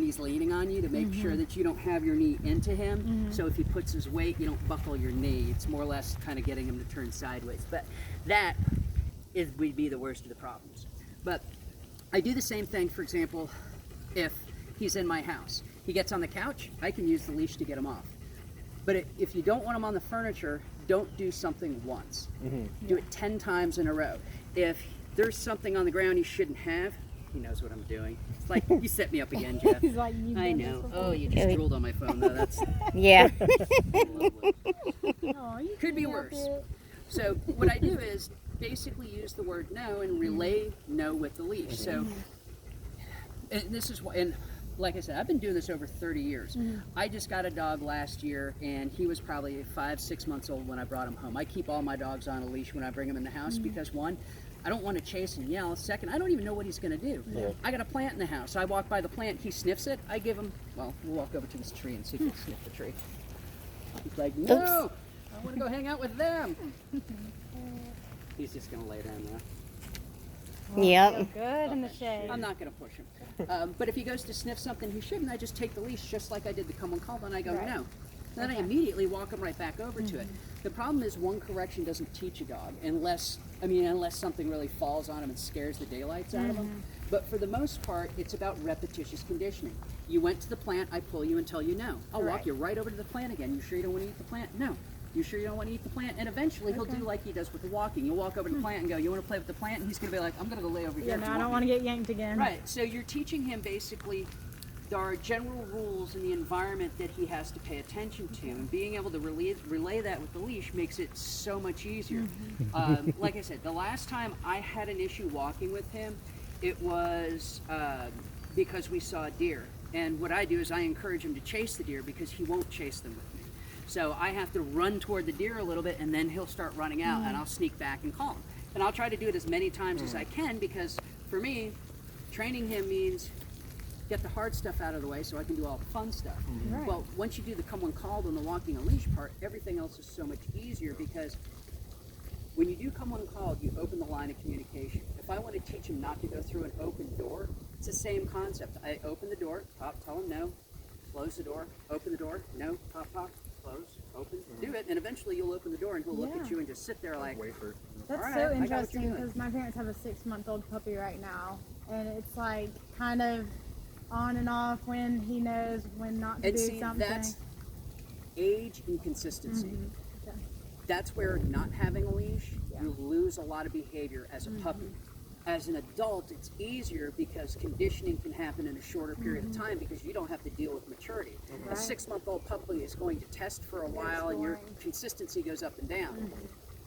he's leaning on you to make sure that you don't have your knee into him. So if he puts his weight, you don't buckle your knee. It's more or less kind of getting him to turn sideways. But that would be the worst of the problems. But I do the same thing, for example, if he's in my house. He gets on the couch, I can use the leash to get him off. But if you don't want him on the furniture, don't do something once. Do it 10 times in a row. If there's something on the ground you shouldn't have, he knows what I'm doing. It's like, you set me up again, Jeff. He's like, I know. Oh, you just drooled on my phone, though. That's Yeah. "Aw, you could be can help worse. it." So what I do is basically use the word no and relay no with the leash. So, and this is why, and like I said, I've been doing this over 30 years. I just got a dog last year, and he was probably 5-6 months old when I brought him home. I keep all my dogs on a leash when I bring them in the house because, one, I don't want to chase and yell. Second, I don't even know what he's going to do. I got a plant in the house. I walk by the plant, he sniffs it. I give him, well, we'll walk over to this tree and see if he can sniff the tree. He's like, no, I want to go hang out with them. He's just going to lay down now. Yep. Good in the shade. I'm not going to push him. But if he goes to sniff something he shouldn't, I just take the leash just like I did the come on call, and I go, Right. no. Then I immediately walk him right back over to it. The problem is one correction doesn't teach a dog unless something really falls on him and scares the daylights out of him. But for the most part, it's about repetitious conditioning. You went to the plant, I pull you until you know. I'll walk Right. you right over to the plant again. You sure you don't want to eat the plant? No. You sure you don't want to eat the plant? And eventually he'll do like he does with the walking. You'll walk over to the plant and go, you want to play with the plant? And he's going to be like, I'm going to go lay over here. Yeah, if no, you I don't me want to get yanked again. Right, so you're teaching him basically there are general rules in the environment that he has to pay attention to, and being able to relay that with the leash makes it so much easier. Like I said, the last time I had an issue walking with him, it was because we saw a deer. And what I do is I encourage him to chase the deer because he won't chase them with me. So I have to run toward the deer a little bit, and then he'll start running out, and I'll sneak back and call him. And I'll try to do it as many times as I can because for me, training him means get the hard stuff out of the way so I can do all the fun stuff. Right. Well, once you do the come when called and the walking a leash part, everything else is so much easier because when you do come when called, you open the line of communication. If I want to teach him not to go through an open door, it's the same concept. I open the door, pop, tell him no, close the door, open the door, no, pop, pop, close, open, do it, and eventually you'll open the door and he'll look at you and just sit there like, That's all right, so I got what you're interesting doing. because my parents have a 6-month-old puppy right now, and it's like kind of on and off when he knows when not to and do see, something. that's age and consistency. Okay. That's where not having a leash, you lose a lot of behavior as a puppy. As an adult, it's easier because conditioning can happen in a shorter period of time because you don't have to deal with maturity. A Right. 6-month-old puppy is going to test for a while and your exploring. consistency goes up and down.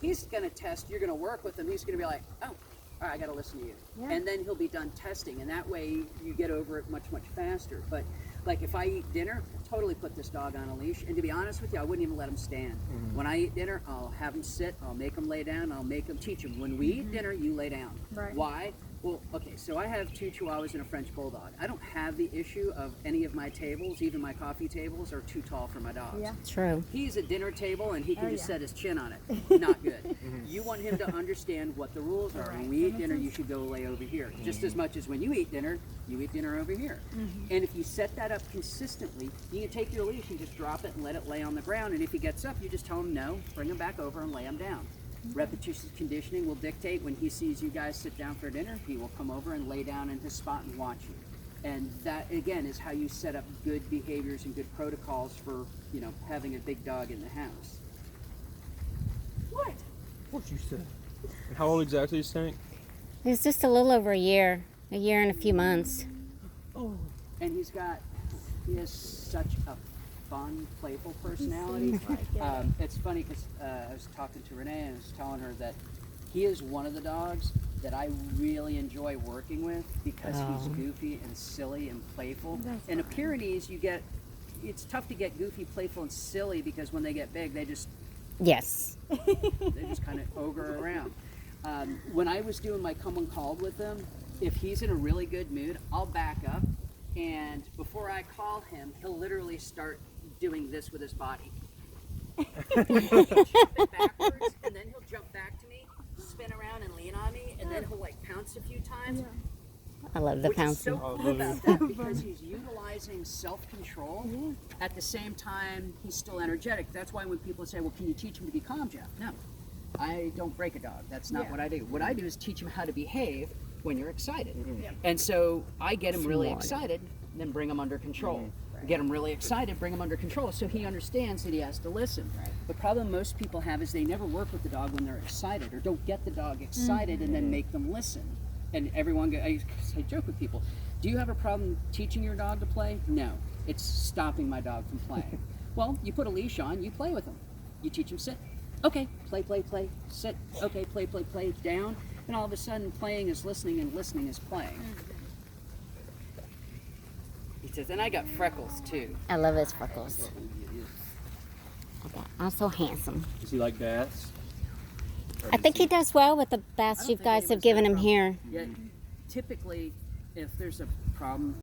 He's going to test, you're going to work with him, he's going to be like, oh, all right, I got to listen to you. Yeah. And then he'll be done testing, and that way you get over it much, much faster. But like if I eat dinner, I'll totally put this dog on a leash, and to be honest with you, I wouldn't even let him stand. When I eat dinner, I'll have him sit, I'll make him lay down, I'll make him teach him. When we eat dinner, you lay down. Right. Why? Well, okay, so I have 2 Chihuahuas and a French Bulldog. I don't have the issue of any of my tables, even my coffee tables, are too tall for my dogs. Yeah. True. He's a dinner table and he can Oh, just yeah. set his chin on it. Not good. You want him to understand what the rules are. Right. When we eat dinner, you should go lay over here. Just as much as when you eat dinner over here. And if you set that up consistently, you can take your leash and just drop it and let it lay on the ground. And if he gets up, you just tell him no, bring him back over and lay him down. Repetitious conditioning will dictate when he sees you guys sit down for dinner, he will come over and lay down in his spot and watch you. And that, again, is how you set up good behaviors and good protocols for, having a big dog in the house. What? What you said? And how old exactly is Tank? It's just a little over a year and a few months. And he has such a fun, playful personality. It's funny because I was talking to Renee and I was telling her that he is one of the dogs that I really enjoy working with because he's goofy and silly and playful. And a Pyrenees, it's tough to get goofy, playful, and silly because when they get big, they just Yes. kind of ogre around. When I was doing my come when called with him, if he's in a really good mood, I'll back up, and before I call him, he'll literally start doing this with his body. He'll jump it backwards, and then he'll jump back to me, spin around and lean on me, and then he'll like pounce a few times. I love the Which is so pouncing. cool about that because he's utilizing self-control. At the same time, he's still energetic. That's why when people say, well, can you teach him to be calm, Jeff? No, I don't break a dog. That's not what I do. What I do is teach him how to behave when you're excited. And so I get him really Smart. excited, then bring him under control. Get him really excited, bring him under control, so he understands that he has to listen. The problem most people have is they never work with the dog when they're excited, or don't get the dog excited and then make them listen. And I joke with people, do you have a problem teaching your dog to play? No, it's stopping my dog from playing. Well, you put a leash on, you play with him. You teach him sit. Okay, play, sit. Okay, play, down. And all of a sudden, playing is listening and listening is playing. He says, and I got freckles too. I love his freckles. Okay, I'm so handsome. Does he like baths? I think he does well with the baths you think guys have anyone's given had a him here. Yeah, typically, if there's a problem